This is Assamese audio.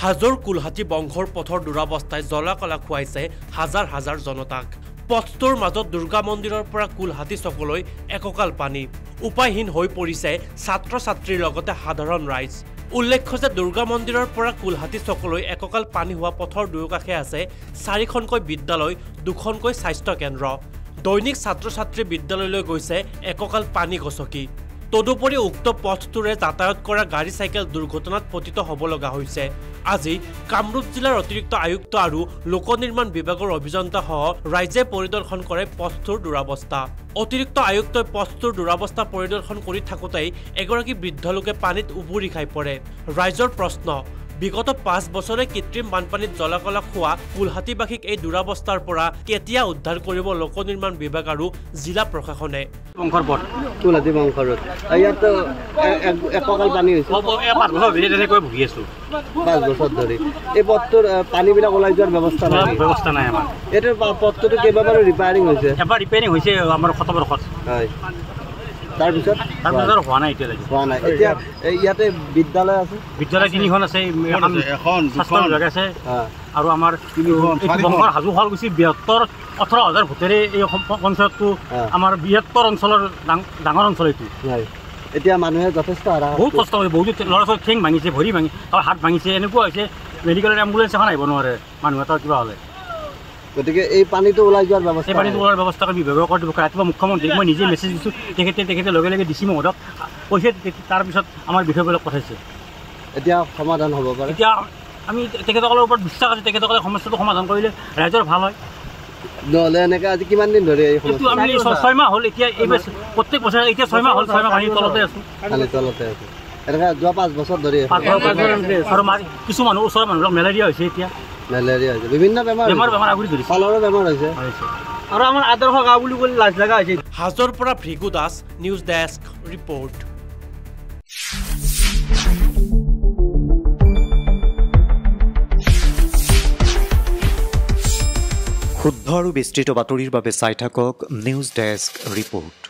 হাজোৰ কুলহাটী বংশৰ পথৰ দুৰাৱস্থাই জ্বলা-কলা খুৱাইছে হাজাৰ হাজাৰ জনতাক। পথটোৰ মাজত দুৰ্গা মন্দিৰৰ পৰা কুলহাটী চকলৈ এককাল পানী। উপায়হীন হৈ পৰিছে ছাত্ৰ-ছাত্ৰীৰ লগতে সাধাৰণ ৰাইজ। উল্লেখ্য যে দুৰ্গা মন্দিৰৰ পৰা কুলহাটী চকলৈ এককাল পানী হোৱা পথৰ দুয়োকাষে আছে 4খনকৈ বিদ্যালয়, 2খনকৈ স্বাস্থ্য কেন্দ্ৰ। দৈনিক ছাত্ৰ-ছাত্ৰী বিদ্যালয়লৈ গৈছে এককাল পানী গছকি। তদুপৰি উক্ত পথটোৰে যাতায়াত কৰা গাড়ী চাইকেল দুৰ্ঘটনাত পতিত হ'ব লগা হৈছে। আজি কামৰূপ জিলাৰ অতিৰিক্ত আয়ুক্ত আৰু লোক নিৰ্মাণ বিভাগৰ অভিযন্তাসহ ৰাইজে পৰিদৰ্শন কৰে পথটোৰ দুৰাৱস্থা। অতিৰিক্ত আয়ুক্তই পথটোৰ দুৰাৱস্থা পৰিদৰ্শন কৰি থাকোঁতেই এগৰাকী বৃদ্ধ লোকে পানীত উবুৰি খাই পৰে। ৰাইজৰ প্ৰশ্ন, বিগত 5 বছৰে কৃত্ৰিম বানপানীত জ্বলা-কলা খোৱা কুলহাটীবাসীক এই দুৰাৱস্থাৰ পৰা কেতিয়া উদ্ধাৰ কৰিব লোক নিৰ্মাণ বিভাগ আৰু জিলা প্ৰশাসনে? কুলহাটী বংশৰত ইয়াতো এককাল পানী হৈছে। 5 বছৰ ধৰি তেনেকৈ ভুগি আছো। 5 বছৰ ধৰি এই পথটোৰ পানীবিলাক ওলাই যোৱাৰ ব্যৱস্থা নাই আমাৰ। এইটো পথটোতো কেইবাবাৰো ৰিপেয়াৰিং হৈছে। এবাৰ ৰিপেয়াৰিং হৈছে আমাৰ শতবৰ্ষত। হয়, তাৰপিছত হোৱা নাই এতিয়ালৈকে। হোৱা নাই। এতিয়া ইয়াতে বিদ্যালয় আছে, বিদ্যালয় 3খন আছে, এখন স্বাস্থ্য বিভাগ আছে আৰু আমাৰ বংশৰ হাজো শুৱালকুছি 18,000 ভোটেৰে এই পঞ্চায়তটো আমাৰ বৃহত্তৰ অঞ্চলৰ ডাঙৰ অঞ্চল এইটো। এতিয়া মানুহে যথেষ্ট বহুত কষ্ট হৈছে। বহুত ল'ৰা-ছোৱালী ঠেং ভাঙিছে, ভৰি ভাঙি আৰু হাত ভাঙিছে। এনেকুৱা হৈছে মেডিকেলৰ এম্বুলেঞ্চ এখন আহিব নোৱাৰে মানুহ এটা কিবা হ'লে। গতিকে এই পানীটো ওলাই যোৱাৰ ব্যৱস্থা, এই পানীটো ওলোৱাৰ ব্যৱস্থা কৰি বিভাগৰ কৰি দিব। ৰাতিপুৱা মুখ্যমন্ত্ৰীক মই নিজে মেছেজ দিছোঁ, তেখেতে লগে লগে ডিচি মহোদয়ক কৈছে, তাৰপিছত আমাৰ বিষয়বিলাক পঠাইছে। এতিয়া সমাধান হ'ব পাৰে। এতিয়া আমি তেখেতসকলৰ ওপৰত বিশ্বাস আছে, তেখেতসকলে সমস্যাটো সমাধান কৰিলে ৰাইজৰ ভাল হয়। নহ'লে এনেকৈ আজি কিমান দিন ধৰি এই সমস্যা? আমি 6 মাহ হ'ল এতিয়া, এই প্ৰত্যেক বছৰে এতিয়া 6 মাহ হ'ল, 6 মাহ পানীৰ তলতে আছোঁ। এনেকৈ যোৱা 5 বছৰ ধৰি কিছু মানুহ ওচৰৰ মানুহবিলাক মেলেৰিয়া হৈছে। এতিয়া মেলেৰিয়া হৈছে, বিভিন্ন বেমাৰ আগুৰি ধৰিছে, ছালৰো বেমাৰ হৈছে আৰু আমাৰ আদৰ্শ গাঁও বুলি ক'লে লাজ লগা হৈছে। হাজোৰ পৰা Bhrigu Das, news desk report. শুদ্ধ আৰু বিস্তৃত বাতৰিৰ বাবে চাই থাকক নিউজ ডেস্ক ৰিপৰ্ট।